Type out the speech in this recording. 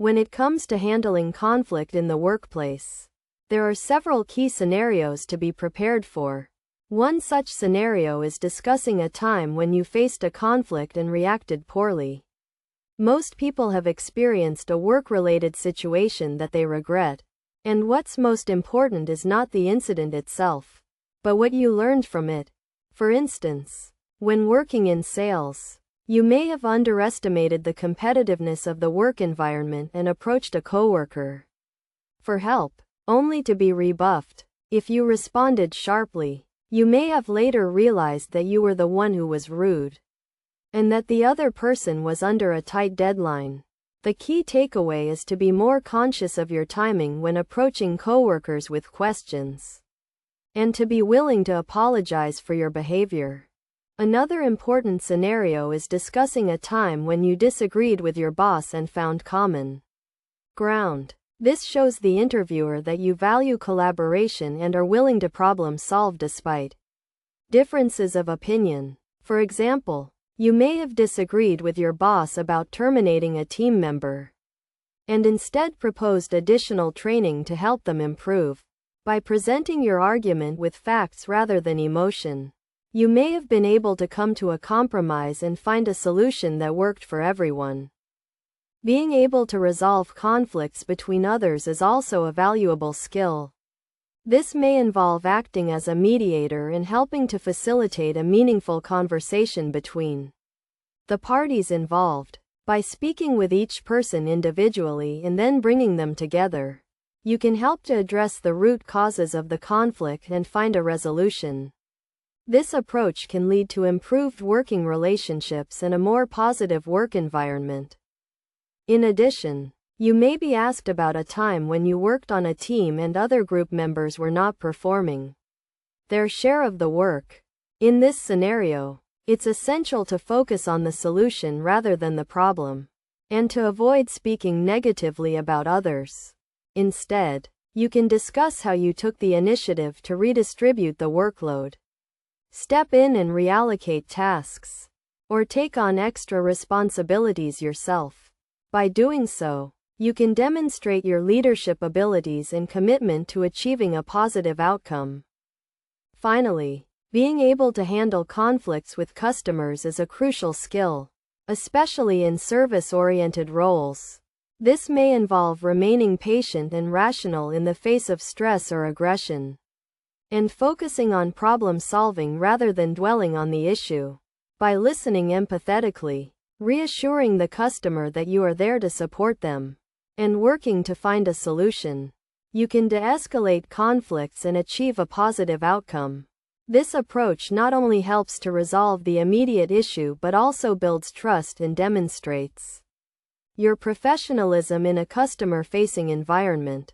When it comes to handling conflict in the workplace, there are several key scenarios to be prepared for. One such scenario is discussing a time when you faced a conflict and reacted poorly. Most people have experienced a work-related situation that they regret, and what's most important is not the incident itself, but what you learned from it. For instance, when working in sales, you may have underestimated the competitiveness of the work environment and approached a coworker for help, only to be rebuffed. If you responded sharply, you may have later realized that you were the one who was rude, and that the other person was under a tight deadline. The key takeaway is to be more conscious of your timing when approaching coworkers with questions, and to be willing to apologize for your behavior. Another important scenario is discussing a time when you disagreed with your boss and found common ground. This shows the interviewer that you value collaboration and are willing to problem solve despite differences of opinion. For example, you may have disagreed with your boss about terminating a team member, and instead proposed additional training to help them improve. By presenting your argument with facts rather than emotion, you may have been able to come to a compromise and find a solution that worked for everyone. Being able to resolve conflicts between others is also a valuable skill. This may involve acting as a mediator and helping to facilitate a meaningful conversation between the parties involved. By speaking with each person individually and then bringing them together, you can help to address the root causes of the conflict and find a resolution. This approach can lead to improved working relationships and a more positive work environment. In addition, you may be asked about a time when you worked on a team and other group members were not performing their share of the work. In this scenario, it's essential to focus on the solution rather than the problem, and to avoid speaking negatively about others. Instead, you can discuss how you took the initiative to redistribute the workload, step in and reallocate tasks, or take on extra responsibilities yourself. By doing so, you can demonstrate your leadership abilities and commitment to achieving a positive outcome. Finally, being able to handle conflicts with customers is a crucial skill, especially in service-oriented roles. This may involve remaining patient and rational in the face of stress or aggression, and focusing on problem solving rather than dwelling on the issue. By listening empathetically, reassuring the customer that you are there to support them, and working to find a solution, you can de-escalate conflicts and achieve a positive outcome. This approach not only helps to resolve the immediate issue but also builds trust and demonstrates your professionalism in a customer-facing environment.